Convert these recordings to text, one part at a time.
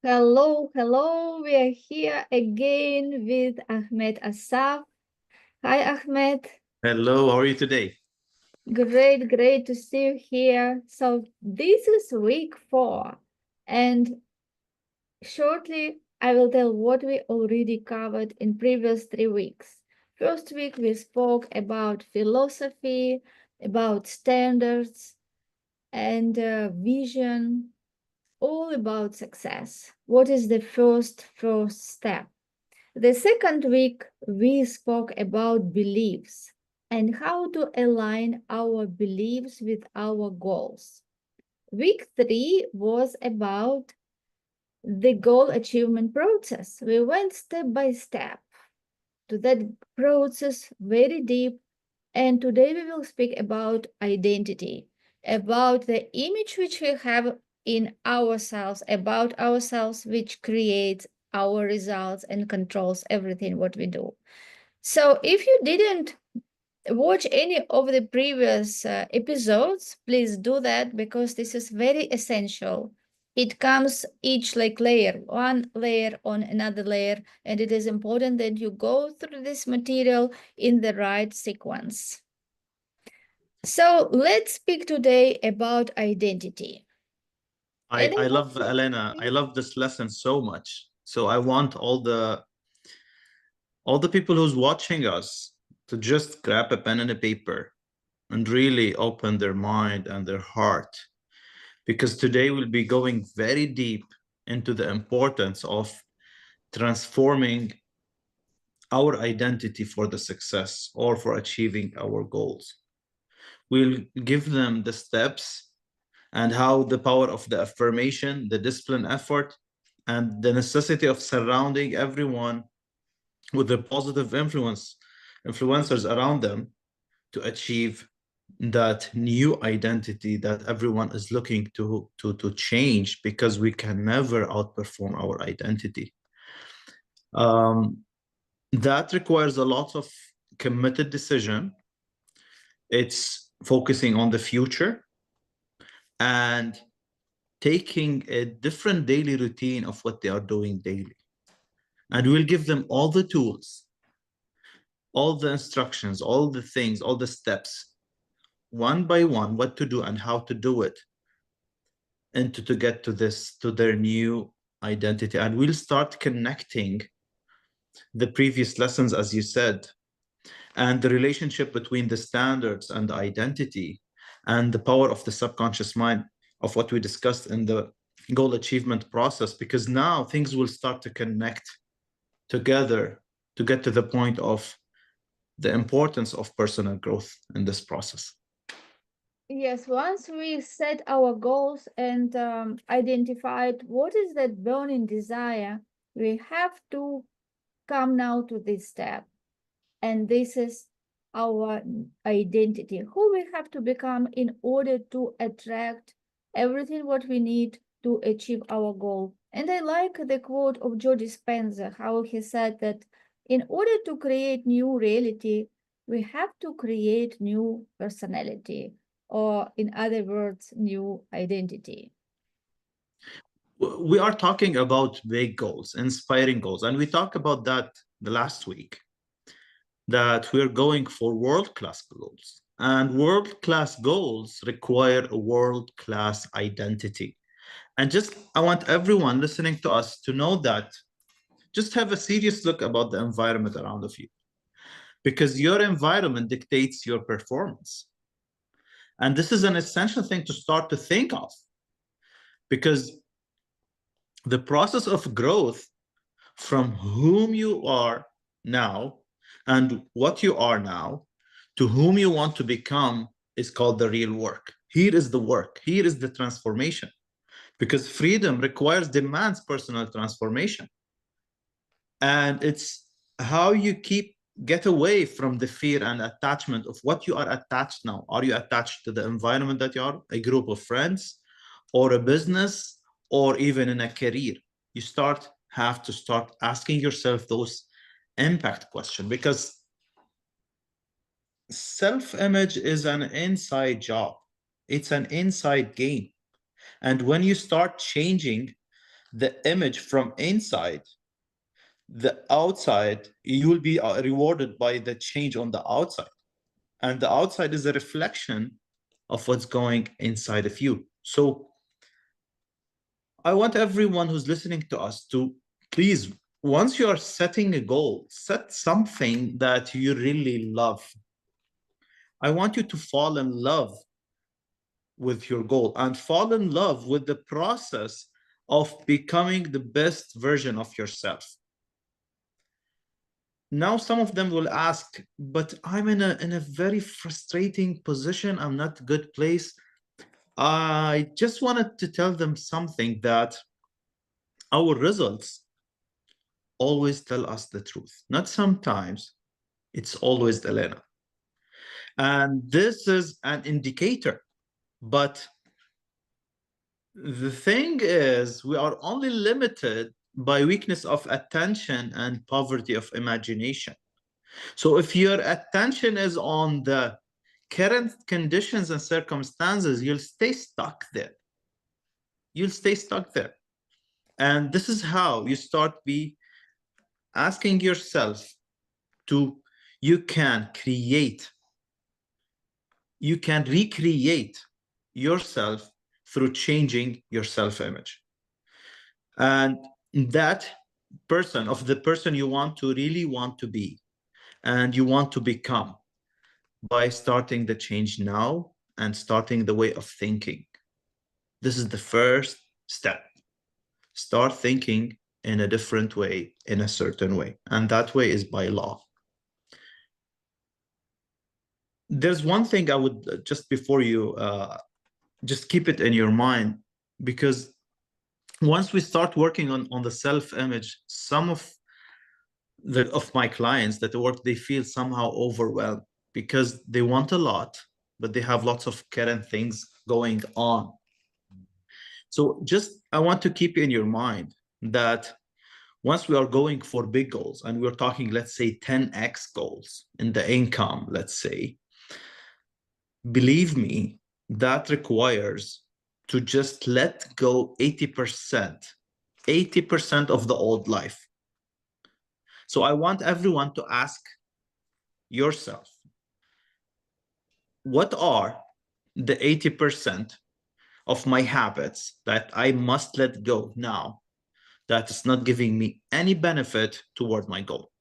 Hello, hello. We are here again with Ahmed Asaf. Hi, Ahmed. Hello, how are you today? Great to see you here. So, this is week 4, and shortly I will tell what we already covered in previous 3 weeks. First week, we spoke about philosophy, about standards, and vision, all about success. What is the first step? The second week, we spoke about beliefs and how to align our beliefs with our goals. Week 3 was about the goal achievement process. We went step by step to that process very deep. And today we will speak about identity, about the image which we have in ourselves, about ourselves, which creates our results and controls everything what we do. So if you didn't watch any of the previous episodes, please do that because this is very essential. It comes each like layer, one layer on another layer, and it is important that you go through this material in the right sequence. So let's speak today about identity. And I I want love to, Elena. I love this lesson so much. So I want all the people who's watching us to just grab a pen and a paper and really open their mind and their heart because today we'll be going very deep into the importance of transforming our identity for the success or for achieving our goals. We'll give them the steps and how the power of the affirmation, the discipline effort, and the necessity of surrounding everyone with the positive influencers around them to achieve that new identity that everyone is looking to change because we can never outperform our identity. Um, that requires a lot of committed decision. It's focusing on the future and taking a different daily routine of what they are doing daily. And we'll give them all the tools, all the instructions, all the things, all the steps, one by one, what to do and how to do it, and to get to this, to their new identity. And we'll start connecting the previous lessons, as you said, and the relationship between the standards and the identity and the power of the subconscious mind of what we discussed in the goal achievement process, because now things will start to connect together to get to the point of the importance of personal growth in this process. yes, once we set our goals and identified what is that burning desire, we have to come now to this step. And this is our identity, who we have to become in order to attract everything what we need to achieve our goal. And I like the quote of Joe Dispenza, how he said that in order to create new reality, we have to create new personality, or in other words, new identity. We are talking about big goals, inspiring goals, and we talked about that the last week, that we're going for world-class goals. And world-class goals require a world-class identity. And just, I want everyone listening to us to know that just have a serious look about the environment around of you, because your environment dictates your performance. And this is an essential thing to start to think of, because the process of growth from whom you are now and what you are now to whom you want to become is called the real work. Here is the work. Here is the transformation, because freedom demands personal transformation. And it's how you get away from the fear and attachment of what you are attached now. Are you attached to the environment that you are, a group of friends, or a business, or even in a career? You have to start asking yourself those impact questions, because self-image is an inside job. It's an inside game. And when you start changing the image from inside, the outside, you will be rewarded by the change on the outside. And the outside is a reflection of what's going inside of you. So I want everyone who's listening to us to please, once you are setting a goal, set something that you really love. I want you to fall in love with your goal and fall in love with the process of becoming the best version of yourself. Now, some of them will ask, but I'm in a very frustrating position. I'm not a good place. I just wanted to tell them something, that our results always tell us the truth. Not sometimes, it's always Elena. And this is an indicator. But the thing is, we are only limited by weakness of attention and poverty of imagination. So if your attention is on the current conditions and circumstances, you'll stay stuck there. You'll stay stuck there. And this is how you start be asking yourself to, you can create, you can recreate yourself through changing your self-image. And that person, of the person you want to really want to be and you want to become, by starting the change now and starting the way of thinking. This is the first step. Start thinking in a different way, in a certain way. And that way is by law. There's one thing I would, just before you, just keep it in your mind, because once we start working on the self-image, some of my clients that work, they feel somehow overwhelmed because they want a lot, but they have lots of current things going on. So just, I want to keep in your mind that once we are going for big goals, and we're talking, let's say 10x goals in the income, let's say, believe me, that requires to just let go 80% of the old life. So I want everyone to ask yourself, what are the 80% of my habits that I must let go now, that is not giving me any benefit toward my goal?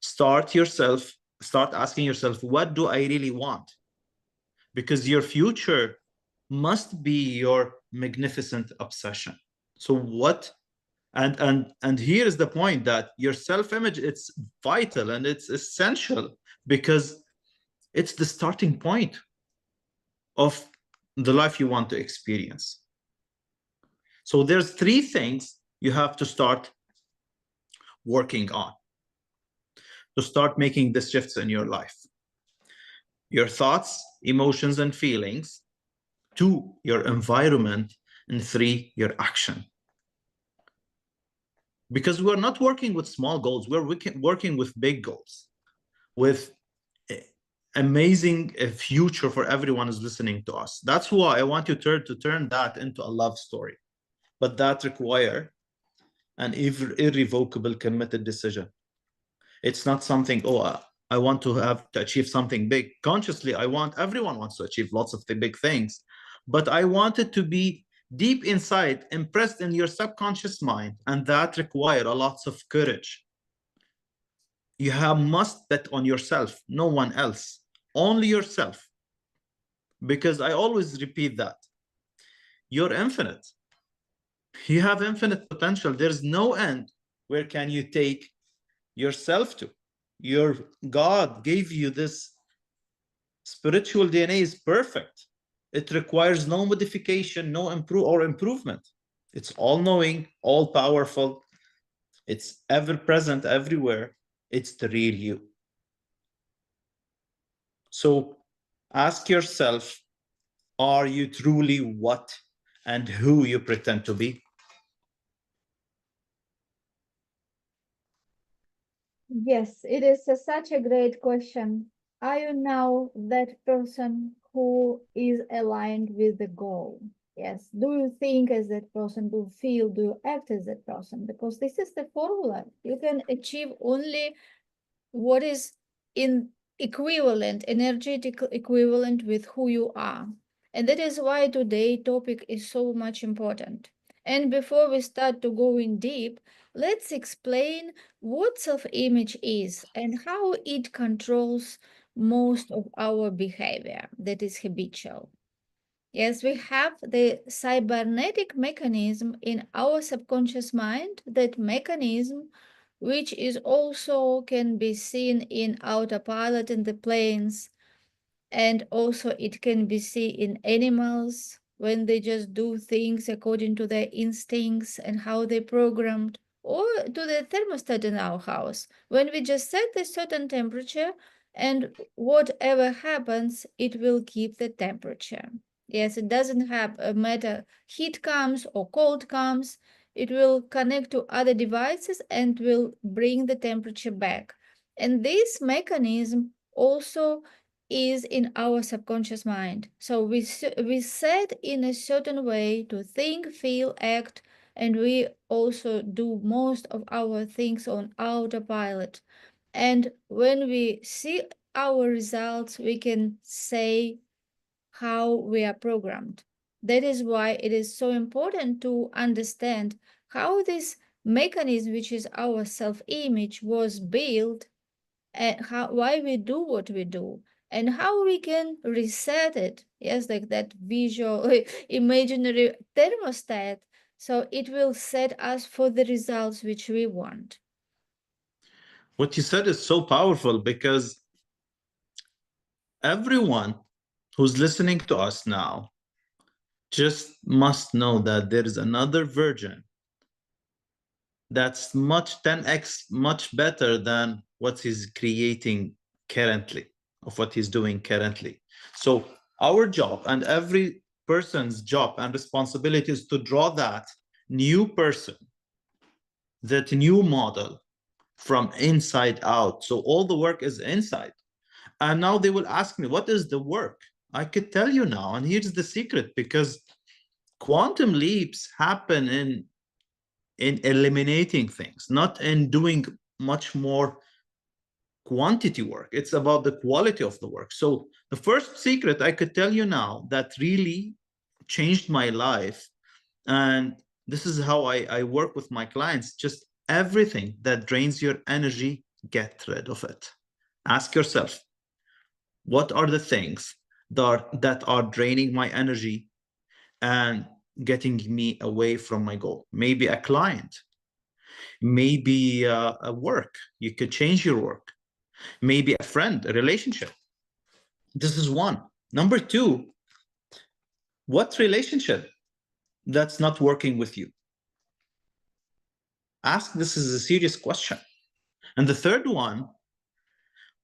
Start asking yourself, what do I really want? Because your future must be your magnificent obsession. So what, and here is the point, that your self-image, it's vital and it's essential, because it's the starting point of the life you want to experience. So there's 3 things you have to start working on to start making the shifts in your life: your thoughts, emotions, and feelings; 2, your environment; and 3, your action. Because we're not working with small goals, we're working with big goals, with amazing future for everyone who's listening to us. That's why I want you to turn that into a love story. But that requires an irrevocable, committed decision. It's not something, oh, I want to achieve something big. Consciously, everyone wants to achieve lots of the big things, but I want it to be deep inside, impressed in your subconscious mind, and that requires a lots of courage. You must bet on yourself, no one else, only yourself. Because I always repeat that you're infinite. You have infinite potential. There's no end. Where can you take yourself to? Your God gave you this spiritual DNA, is perfect. It requires no modification, no improvement. It's all knowing, all powerful. It's ever present everywhere. It's the real you. So ask yourself, are you truly what and who you pretend to be? Yes, it is such a great question. Are you now that person who is aligned with the goal? Yes. Do you think as that person? Do you feel? Do you act as that person? Because this is the formula. You can achieve only what is in equivalent, energetic equivalent with who you are. And that is why today topic is so much important. And before we start to go in deep, let's explain what self-image is and how it controls most of our behavior that is habitual. Yes, we have the cybernetic mechanism in our subconscious mind. That mechanism, which is also can be seen in autopilot in the planes, and also it can be seen in animals when they just do things according to their instincts and how they programmed, or to the thermostat in our house. When we just set a certain temperature, and whatever happens, it will keep the temperature. Yes, it doesn't have a matter heat comes or cold comes, it will connect to other devices and will bring the temperature back. And this mechanism also is in our subconscious mind. So we set in a certain way to think, feel, act, and we also do most of our things on autopilot. And when we see our results, we can say how we are programmed. That is why it is so important to understand how this mechanism, which is our self-image, was built, and how why we do what we do, and how we can reset it. Yes, like that visual imaginary thermostat, so it will set us for the results which we want. What you said is so powerful because everyone who's listening to us now just must know that there is another version that's much 10x much better than what he's creating currently, of what he's doing currently. So our job and every person's job and responsibility is to draw that new person, that new model from inside out. So all the work is inside. And now they will ask me, what is the work? I could tell you now. And here's the secret, because quantum leaps happen in eliminating things, not in doing much more quantity work. It's about the quality of the work. So the first secret I could tell you now that really changed my life, and this is how I work with my clients: just everything that drains your energy, get rid of it. Ask yourself, what are the things that are draining my energy and getting me away from my goal? Maybe a client, maybe a work. You could change your work. Maybe a friend, a relationship. This is one. Number two, what relationship that's not working with you? Ask, this is a serious question. And the third one,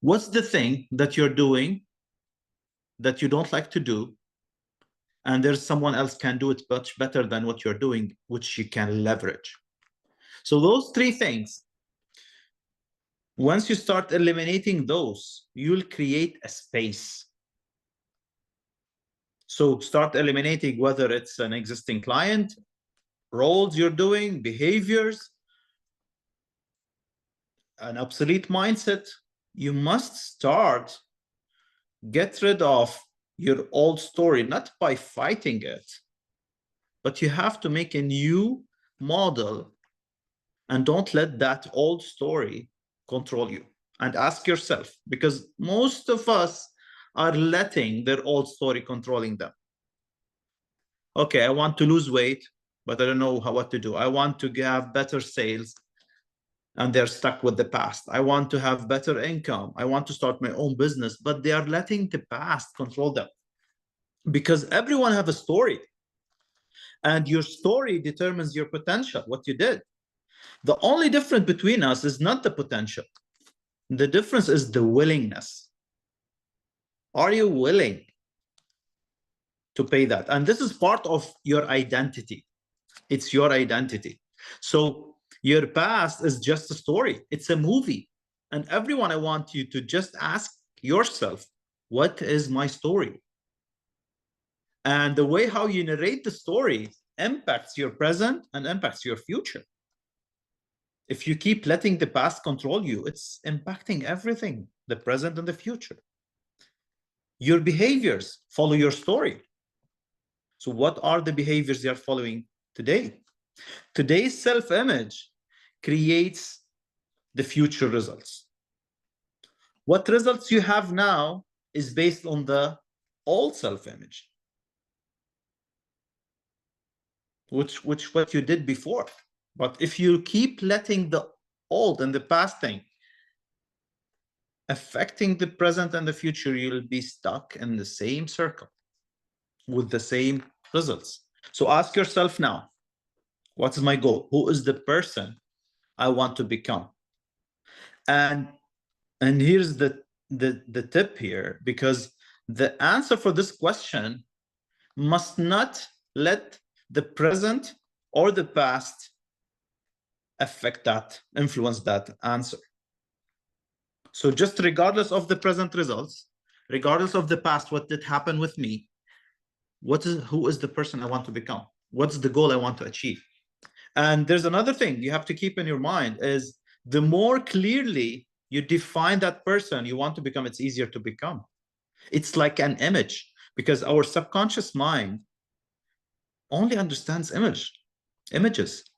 what's the thing that you're doing that you don't like to do, and there's someone else can do it much better than what you're doing, which you can leverage? So those three things, once you start eliminating those, you'll create a space. So start eliminating, whether it's an existing client, roles you're doing, behaviors, an obsolete mindset. You must start get rid of your old story, not by fighting it, but you have to make a new model, and don't let that old story control you. And ask yourself, because most of us are letting their old story controlling them. Okay, I want to lose weight, but I don't know what to do. I want to have better sales, and they're stuck with the past. I want to have better income. I want to start my own business, but they are letting the past control them, because everyone have a story, and your story determines your potential, what you did. The only difference between us is not the potential. The difference is the willingness. Are you willing to pay that? And this is part of your identity. It's your identity. So your past is just a story. It's a movie. And everyone, I want you to just ask yourself, what is my story? And the way how you narrate the story impacts your present and impacts your future. If you keep letting the past control you, it's impacting everything, the present and the future. Your behaviors follow your story. So what are the behaviors you are following today? Today's self-image creates the future results. What results you have now is based on the old self-image, which what you did before. But if you keep letting the old and the past thing affecting the present and the future, you'll be stuck in the same circle with the same results. So ask yourself now, what is my goal? Who is the person I want to become? And here's the tip here, because the answer for this question must not let the present or the past affect that, influence that answer. So just regardless of the present results, regardless of the past, what did happen with me, who is the person I want to become? What's the goal I want to achieve? And there's another thing you have to keep in your mind is the more clearly you define that person you want to become, it's easier to become. It's like an image, because our subconscious mind only understands images.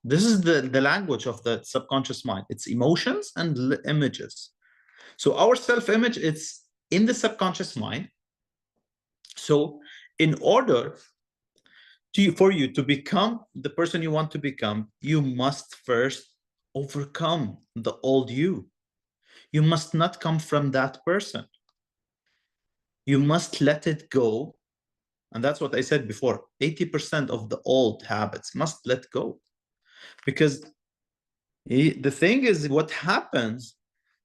This is the language of the subconscious mind. It's emotions and images. So our self-image, it's in the subconscious mind. So in order for you to become the person you want to become, you must first overcome the old you. You must not come from that person. You must let it go. And that's what I said before. 80% of the old habits must let go. Because the thing is, what happens,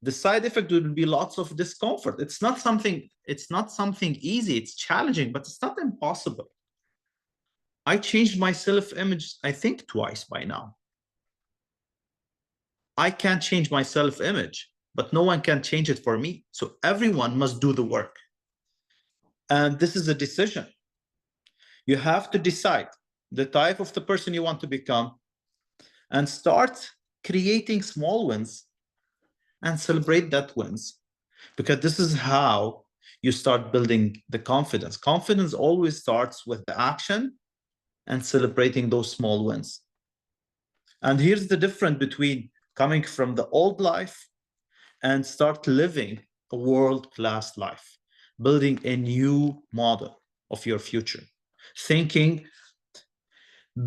the side effect will be lots of discomfort. It's not something easy. It's challenging, but it's not impossible. I changed my self-image, I think, twice by now. I can't change my self-image, but no one can change it for me. So everyone must do the work. And this is a decision. You have to decide the type of the person you want to become and start creating small wins and celebrate that wins, because this is how you start building the confidence. Confidence always starts with the action and celebrating those small wins. And here's the difference between coming from the old life and start living a world-class life, building a new model of your future, thinking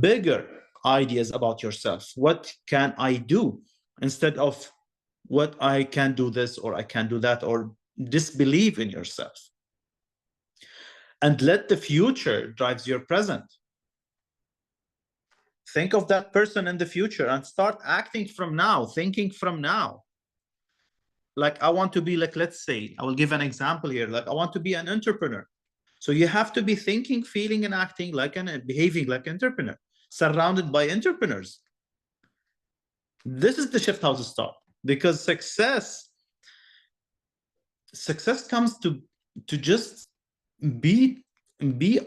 bigger ideas about yourself. What can I do, instead of what I can do this or I can do that, or disbelieve in yourself. And let the future drives your present. Think of that person in the future and start acting from now, thinking from now. Like, I want to be, like, let's say, I will give an example here. Like, I want to be an entrepreneur. So you have to be thinking, feeling, and acting like behaving like an entrepreneur, surrounded by entrepreneurs. This is the shift how to start, because success comes to just be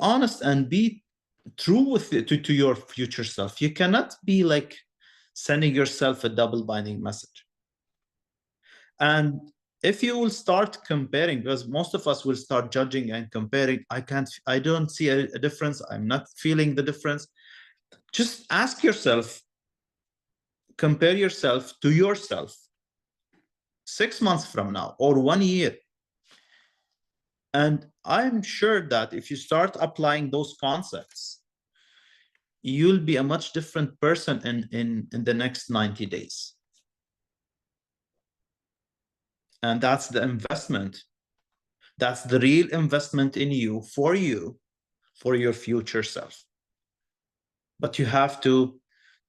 honest and be true with it, to your future self. You cannot be like sending yourself a double binding message. And if you will start comparing, because most of us will start judging and comparing, I don't see a difference, I'm not feeling the difference. Just ask yourself, compare yourself to yourself 6 months from now or 1 year. And I'm sure that if you start applying those concepts, you'll be a much different person in the next 90 days. And that's the investment. That's the real investment in you, for your future self. But you have to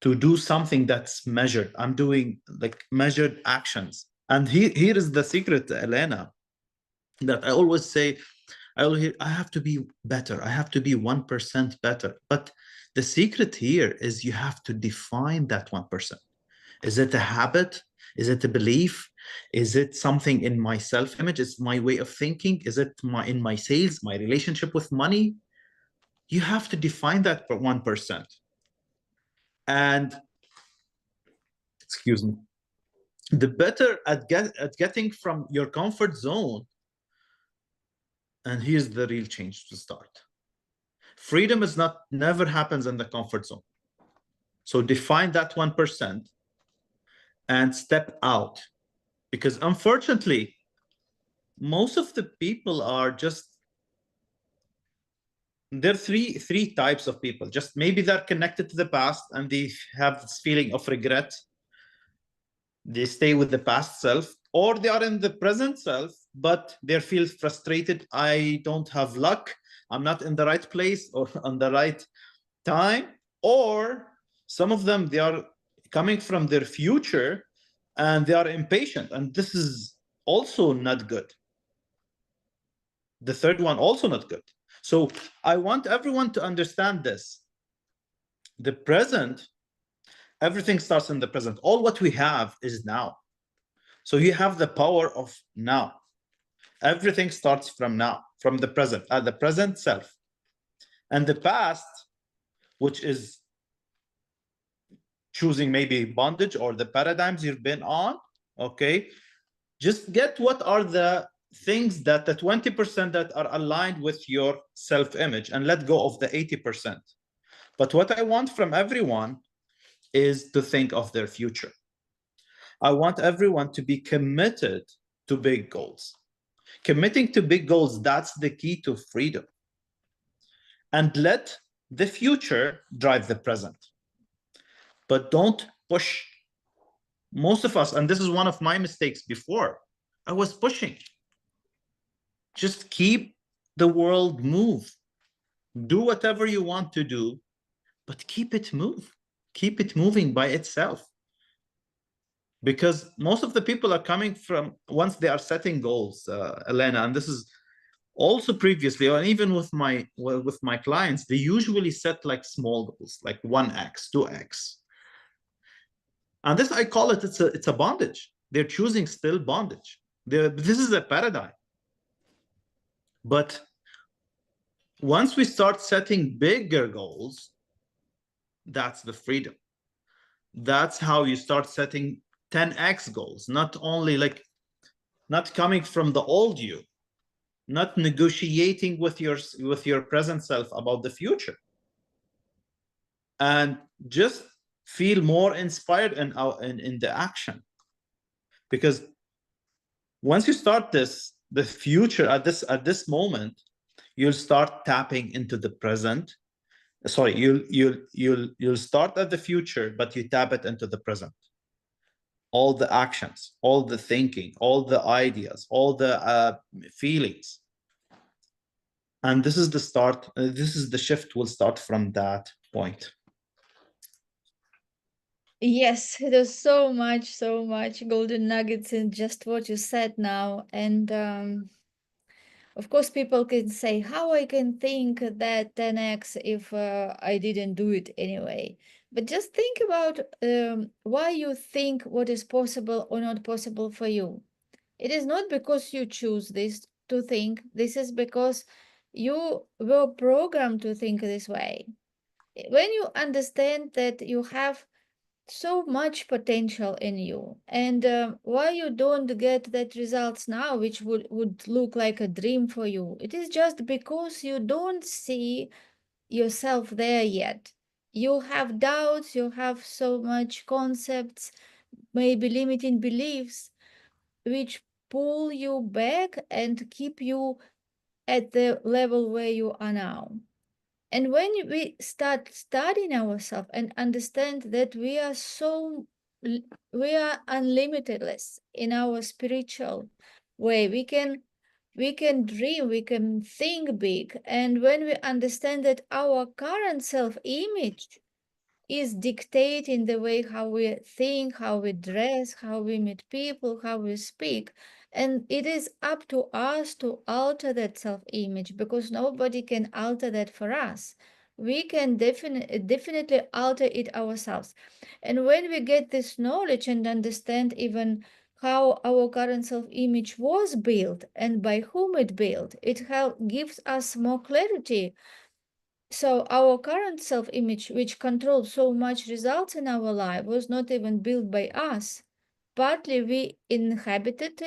do something that's measured. I'm doing like measured actions. And here is the secret, Elena, that I always say, I have to be better. I have to be 1% better. But the secret here is you have to define that 1%. Is it a habit? Is it a belief? Is it something in my self-image? Is my way of thinking? Is it in my sales, my relationship with money? you have to define that 1%. And excuse me, the better at getting from your comfort zone. And here's the real change to start. Freedom is not never happens in the comfort zone. So define that 1% and step out. Because unfortunately, most of the people are just, there are three types of people. Just maybe they're connected to the past and they have this feeling of regret. They stay with the past self, or they are in the present self, but they feel frustrated. I don't have luck. I'm not in the right place or on the right time. Or some of them, they are coming from their future and they are impatient. And this is also not good. The third one, also not good. So I want everyone to understand this. The present, everything starts in the present. All what we have is now. So you have the power of now. Everything starts from now, from the present, at the present self. And the past, which is choosing maybe bondage or the paradigms you've been on, okay? Just get what are the things that the 20% that are aligned with your self-image and let go of the 80%. But what I want from everyone is to think of their future. I want everyone to be committed to big goals. Committing to big goals, that's the key to freedom. And let the future drive the present. But don't push. Most of us, and this is one of my mistakes before, I was pushing. Just keep the world move. Do whatever you want to do, but keep it move. Keep it moving by itself. Because most of the people are coming from, once they are setting goals, Elena, and this is also previously, or even with my clients, they usually set like small goals, like 1x, 2x. And this, I call it, it's a bondage. They're choosing still bondage. This is a paradigm. But once we start setting bigger goals, that's the freedom. That's how you start setting 10x goals, not only like, not coming from the old you, not negotiating with your present self about the future, and just feel more inspired in the action. Because once you start the future at this moment, you'll start tapping into the present. Sorry, you'll start at the future, but you tap it into the present. All the actions, all the thinking, all the ideas, all the feelings. And this is the start. This is the shift will start from that point. Yes, there's so much golden nuggets in just what you said now. And of course, people can say, how I can think that 10x if I didn't do it anyway. But just think about why you think what is possible or not possible for you. It is not because you choose this to think. This is because you were programmed to think this way. When you understand that you have so much potential in you, and why you don't get that results now, which would look like a dream for you, it is just because you don't see yourself there yet. You have doubts, you have so much concepts, maybe limiting beliefs, which pull you back and keep you at the level where you are now. And when we start studying ourselves and understand that we are unlimitless in our spiritual way, we can dream, we can think big. And when we understand that our current self-image is dictating the way how we think, how we dress, how we meet people, how we speak. And it is up to us to alter that self-image, because nobody can alter that for us. We can definitely alter it ourselves. And when we get this knowledge and understand even how our current self-image was built and by whom it built, it gives us more clarity So our current self-image, which controls so much results in our life, was not even built by us. Partly we inherited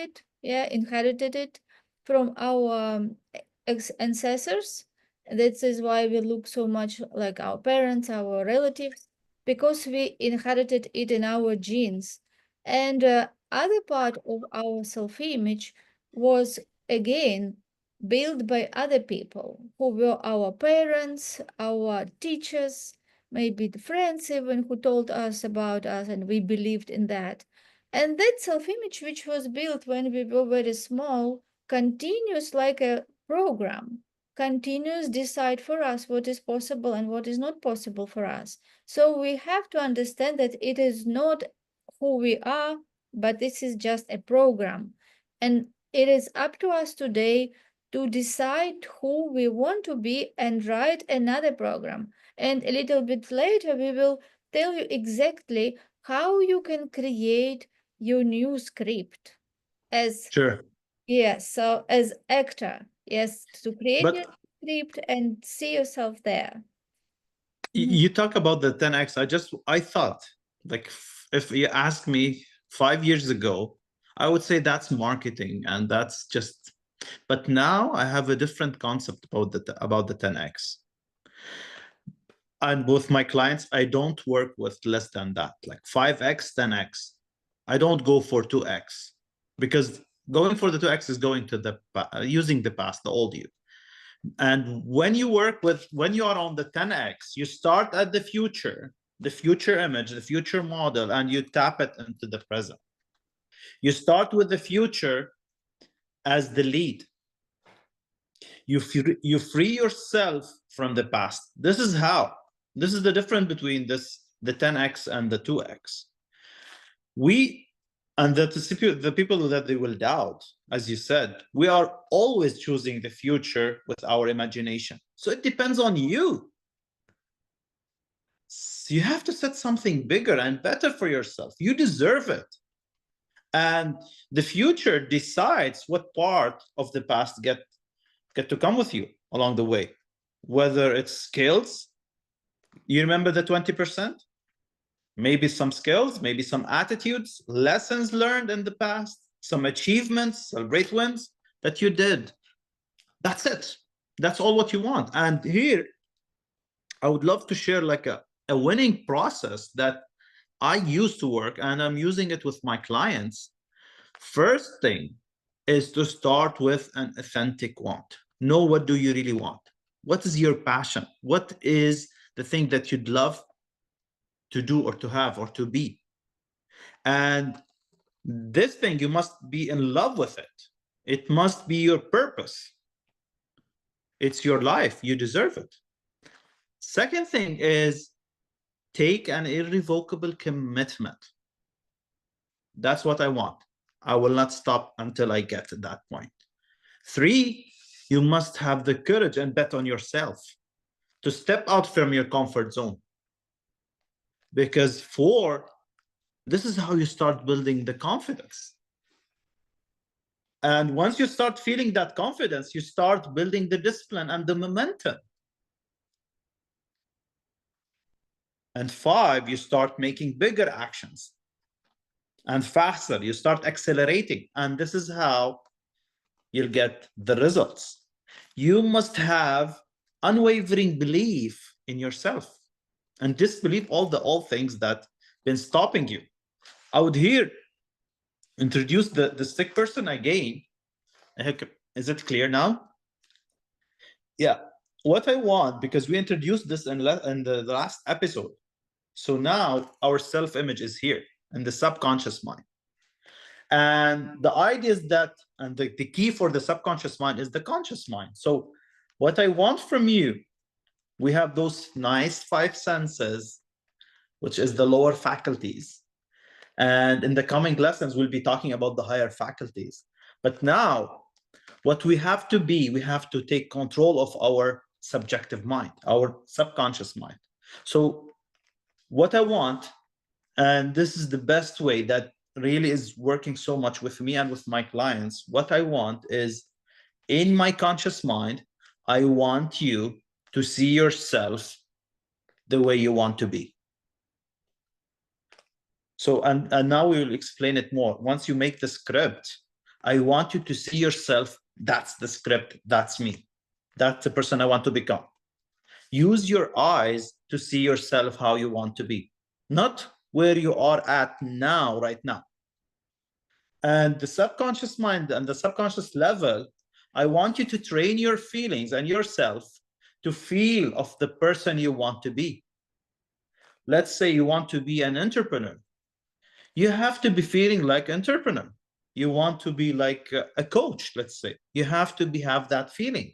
it from our ancestors. This is why we look so much like our parents, our relatives, because we inherited it in our genes. And other part of our self-image was again built by other people who were our parents, our teachers, maybe the friends even who told us about us and we believed in that. And that self-image which was built when we were very small continues like a program, continues decide for us what is possible and what is not possible for us. So we have to understand that it is not who we are, but this is just a program. And it is up to us today to decide who we want to be and write another program. And a little bit later, we will tell you exactly how you can create your new script as, Sure. yes, so as actor, yes, to create your But script and see yourself there. Mhm. you talk about the 10x. I thought, like, if you asked me 5 years ago, I would say that's marketing and that's just. But now I have a different concept about the 10x. And with my clients, I don't work with less than that, like 5x, 10x. I don't go for 2x because going for the 2x is going to using the past, the old you. And when you are on the 10x, you start at the future image, the future model, and you tap it into the present. You start with the future as the lead. You free yourself from the past. This is how. This is the difference between the 10x and the 2x. We and the people that they will doubt, as you said, we are always choosing the future with our imagination. So it depends on you. So you have to set something bigger and better for yourself. You deserve it. And the future decides what part of the past get to come with you along the way, whether it's skills. You remember the 20%? Maybe some skills, maybe some attitudes, lessons learned in the past, some achievements, celebrate wins that you did. That's it. That's all what you want. And here, I would love to share like a winning process that I used to work and I'm using it with my clients. First thing is to start with an authentic want. Know what do you really want? What is your passion? What is the thing that you'd love to do or to have or to be? And this thing, you must be in love with it. It must be your purpose. It's your life. You deserve it. Second thing is take an irrevocable commitment. That's what I want. I will not stop until I get to that point. 3, you must have the courage and bet on yourself to step out from your comfort zone. Because 4, this is how you start building the confidence. And once you start feeling that confidence, you start building the discipline and the momentum. And 5, you start making bigger actions. And faster, you start accelerating. And this is how you'll get the results. You must have unwavering belief in yourself and disbelieve all things that been stopping you. I would here introduce the stick person again. Is it clear now? Yeah. What I want, because we introduced this in the last episode. So now our self-image is here in the subconscious mind. And the idea is that, and the key for the subconscious mind is the conscious mind. So what I want from you, we have those nice 5 senses, which is the lower faculties. And in the coming lessons, we'll be talking about the higher faculties. But now, what we have to be, we have to take control of our subjective mind, our subconscious mind. So what I want, and this is the best way that really is working so much with me and with my clients, what I want is in my conscious mind, I want you to see yourself the way you want to be. So, and now we will explain it more. Once you make the script, I want you to see yourself. That's the script. That's me. That's the person I want to become. Use your eyes to see yourself how you want to be, not where you are at now, right now. And the subconscious mind and the subconscious level, I want you to train your feelings and yourself to feel of the person you want to be. Let's say you want to be an entrepreneur. You have to be feeling like an entrepreneur. You want to be like a coach, let's say. You have to have that feeling.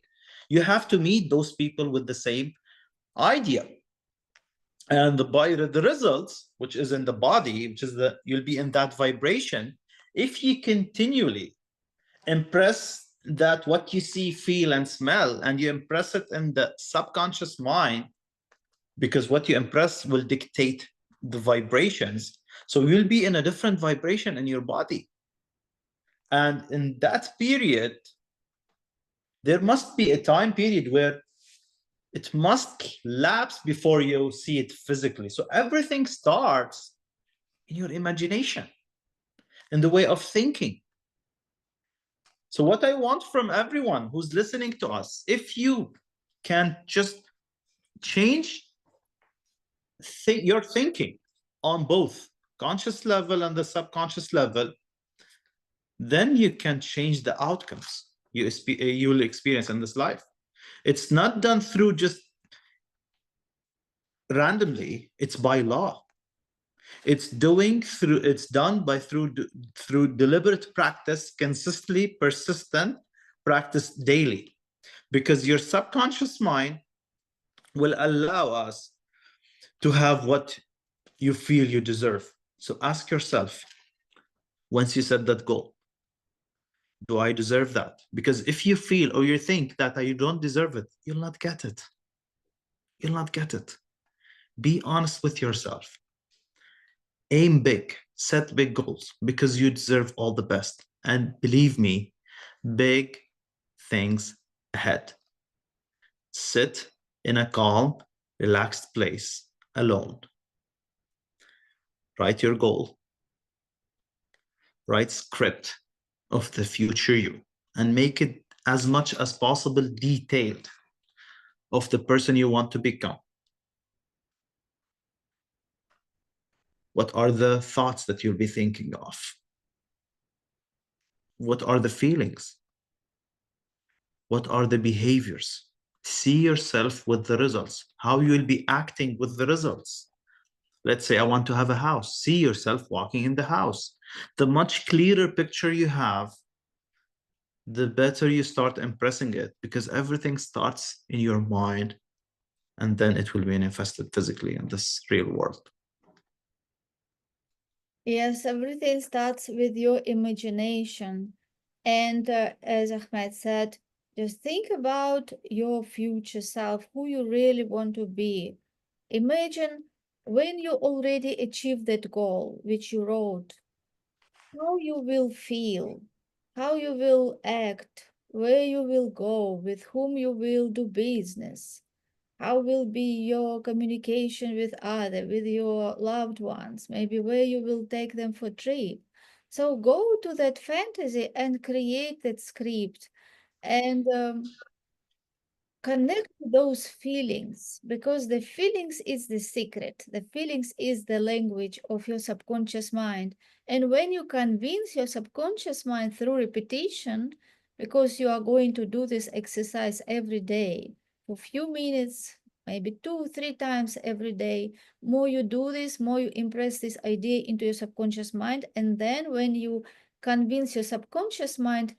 You have to meet those people with the same idea. And by the results, which is in the body, which is you'll be in that vibration. If you continually impress that what you see, feel, and smell, and you impress it in the subconscious mind, because what you impress will dictate the vibrations. So you'll be in a different vibration in your body. And in that period, there must be a time period where it must lapse before you see it physically. So everything starts in your imagination, in the way of thinking. So what I want from everyone who's listening to us, if you can just change your thinking on both conscious level and the subconscious level, then you can change the outcomes you will experience in this life. It's not done through just randomly, it's by law. It's done by through deliberate practice, consistently persistent practice daily, because your subconscious mind will allow us to have what you feel you deserve. So ask yourself, once you set that goal, do I deserve that? Because if you feel or you think that you don't deserve it, you'll not get it. You'll not get it. Be honest with yourself. Aim big, set big goals, because you deserve all the best. And believe me, big things ahead. Sit in a calm, relaxed place alone. Write your goal. Write script of the future you, and make it as much as possible detailed of the person you want to become. What are the thoughts that you'll be thinking of? What are the feelings? What are the behaviors? See yourself with the results, how you will be acting with the results. Let's say I want to have a house. See yourself walking in the house. The much clearer picture you have, the better you start impressing it, because everything starts in your mind, and then it will be manifested physically in this real world. Yes, everything starts with your imagination. And as Ahmed said, just think about your future self, who you really want to be. Imagine when you already achieved that goal, which you wrote, how you will feel, how you will act, where you will go, with whom you will do business, how will be your communication with other, with your loved ones, maybe where you will take them for trip. So go to that fantasy and create that script and connect to those feelings, because the feelings is the secret. The feelings is the language of your subconscious mind. And when you convince your subconscious mind through repetition, because you are going to do this exercise every day for a few minutes, maybe 2 3 times every day, more you do this, more you impress this idea into your subconscious mind. And then when you convince your subconscious mind,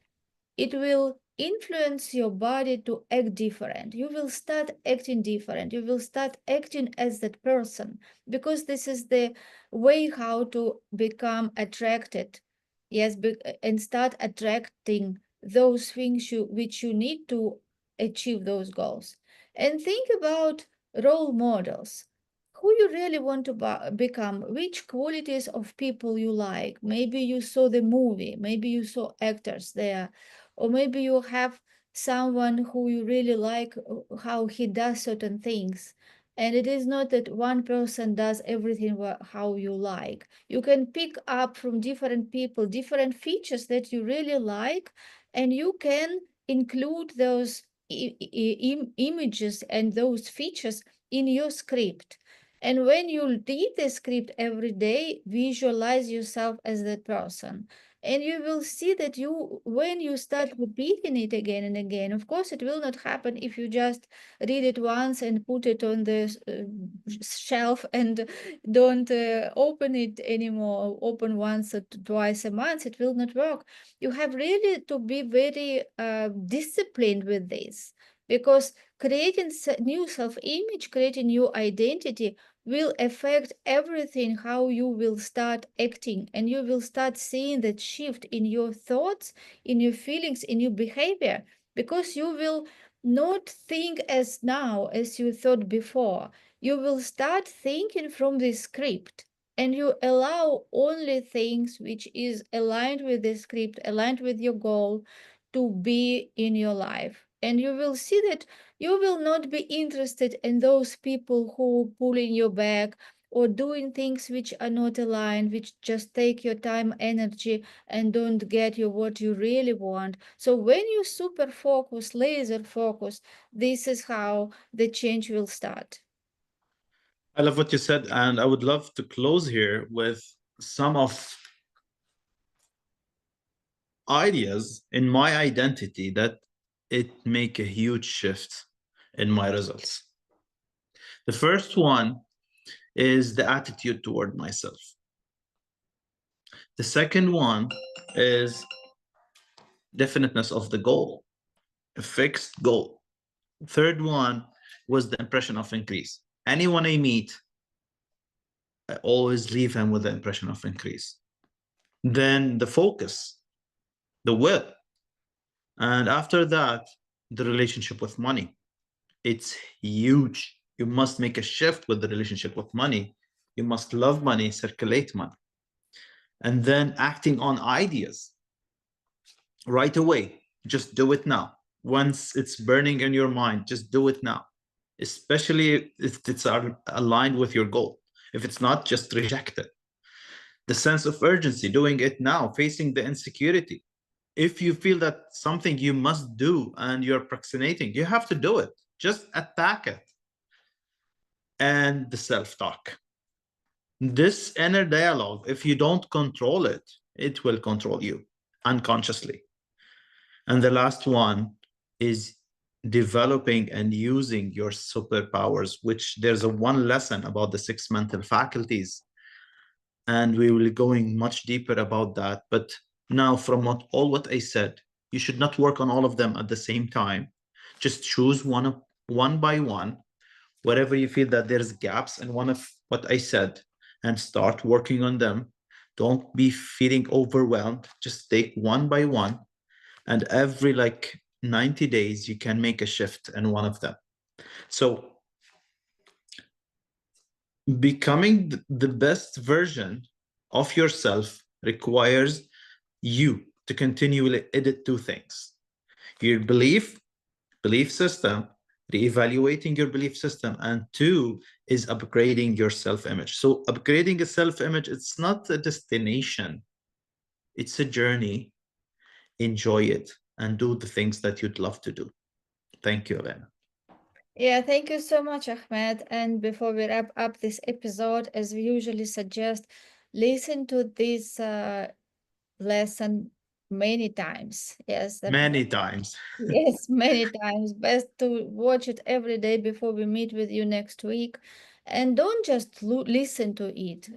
it will influence your body to act different. You will start acting different. You will start acting as that person, because this is the way how to become attracted. Yes, and start attracting those things which you need to achieve those goals. And think about role models. Who you really want to become, which qualities of people you like. Maybe you saw the movie, maybe you saw actors there, or maybe you have someone who you really like, how he does certain things. And it is not that one person does everything how you like. You can pick up from different people different features that you really like, and you can include those images and those features in your script. And when you read the script every day, visualize yourself as that person. And you will see that when you start repeating it again and again, of course, it will not happen if you just read it once and put it on the shelf and don't open it anymore, open once or twice a month. It will not work. You have really to be very disciplined with this, because creating new self-image, creating new identity will affect everything, how you will start acting, and you will start seeing that shift in your thoughts, in your feelings, in your behavior, because you will not think as now as you thought before. You will start thinking from the script, and you allow only things which is aligned with the script, aligned with your goal, to be in your life. And you will see that you will not be interested in those people who pulling you back or doing things which are not aligned, which just take your time, energy, and don't get you what you really want. So when you super focus, laser focus, this is how the change will start. I love what you said, and I would love to close here with some of ideas in my identity that it make a huge shift in my results. The first one is the attitude toward myself. The second one is definiteness of the goal, a fixed goal. Third one was the impression of increase. Anyone I meet, I always leave him with the impression of increase. Then the focus, the will. And after that, the relationship with money. It's huge. You must make a shift with the relationship with money. You must love money, circulate money. And then acting on ideas right away. Just do it now. Once it's burning in your mind, just do it now, especially if it's aligned with your goal. If it's not, just reject it. The sense of urgency, doing it now, facing the insecurity. If you feel that something you must do and you're procrastinating, you have to do it. Just attack it. And the self-talk. This inner dialogue, if you don't control it, it will control you unconsciously. And the last one is developing and using your superpowers, which there's a one lesson about the six mental faculties. And we will be going much deeper about that. But now, from what I said, you should not work on all of them at the same time. Just choose one by one, wherever you feel that there's gaps in one of what I said, and start working on them. Don't be feeling overwhelmed. Just take one by one, and every like 90 days you can make a shift in one of them. So becoming the best version of yourself requires you to continually edit two things: your belief system, reevaluating your belief system, and two is upgrading your self-image. So upgrading a self-image, it's not a destination, it's a journey. Enjoy it and do the things that you'd love to do. Thank you, Elena. Yeah, thank you so much, Ahmed. And before we wrap up this episode, as we usually suggest, listen to this lesson many times. Yes, Many times. yes, many times. Best to watch it every day before we meet with you next week. And don't just listen to it.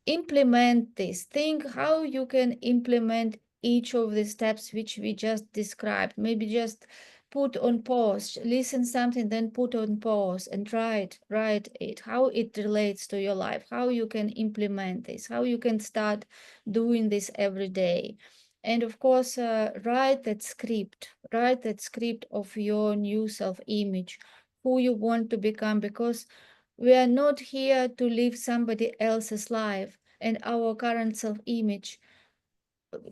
Implement this. Think how you can implement each of the steps which we just described. Maybe just put on pause, listen something, then put on pause and try it, write it, how it relates to your life, how you can implement this, how you can start doing this every day. And of course, write that script of your new self-image, who you want to become, because we are not here to live somebody else's life, and our current self image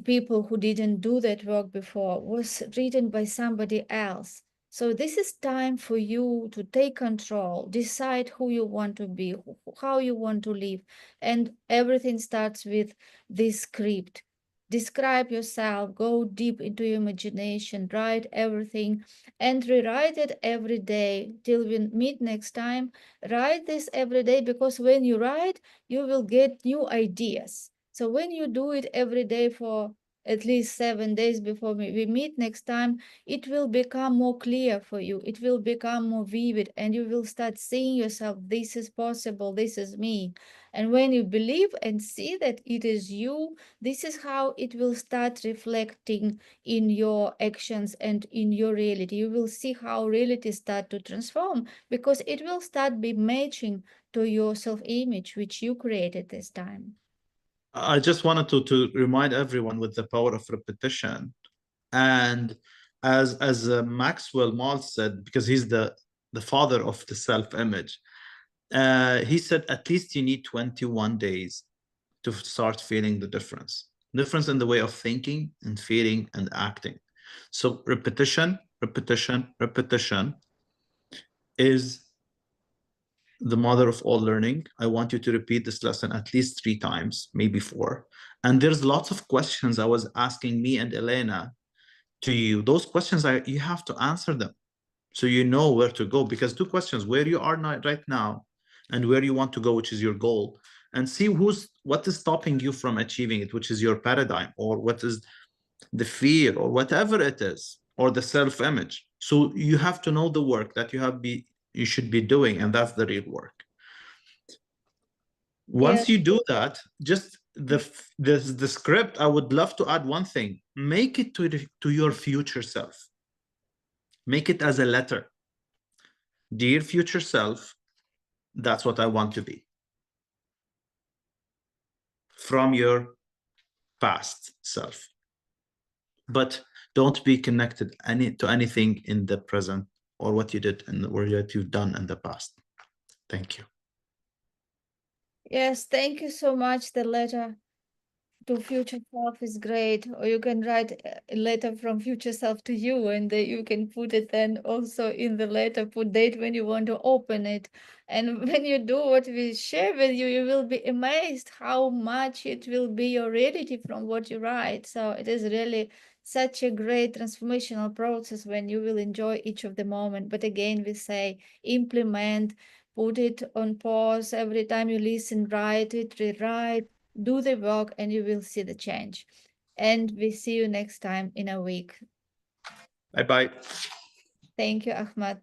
people who didn't do that work before, was written by somebody else. So this is time for you to take control, decide who you want to be, how you want to live. And everything starts with this script. Describe yourself, go deep into your imagination, write everything and rewrite it every day till we meet next time. Write this every day, because when you write, you will get new ideas. So when you do it every day for at least 7 days before we meet next time, it will become more clear for you. It will become more vivid, and you will start seeing yourself. This is possible. This is me. And when you believe and see that it is you, this is how it will start reflecting in your actions and in your reality. You will see how reality start to transform, because it will start be matching to your self-image, which you created this time. I just wanted to remind everyone with the power of repetition. And as Maxwell Maltz said, because he's the father of the self-image, he said at least you need 21 days to start feeling the difference in the way of thinking and feeling and acting. So repetition, repetition, repetition is the mother of all learning. I want you to repeat this lesson at least 3 times, maybe 4. And there's lots of questions I was asking me and Elena to you. Those questions are, you have to answer them so you know where to go. Because 2 questions: where you are right now and where you want to go, which is your goal, and see what is stopping you from achieving it, which is your paradigm, or what is the fear, or whatever it is, or the self-image. So you have to know the work that you should be doing, and that's the real work. Yes. Once you do that, just the script, I would love to add one thing: make it to your future self. Make it as a letter. Dear future self, that's what I want to be. From your past self. But don't be connected to anything in the present, or what you did and or what you've done in the past. Thank you. Yes, thank you so much. The letter to future self is great. Or you can write a letter from future self to you, and you can put it then also in the letter, put date when you want to open it. And when you do what we share with you, you will be amazed how much it will be your reality from what you write. So it is really such a great transformational process when you will enjoy each of the moment. But again, we say implement, put it on pause every time you listen, write it, rewrite, do the work, and you will see the change. And we see you next time in a week. Bye bye. Thank you, Ahmad.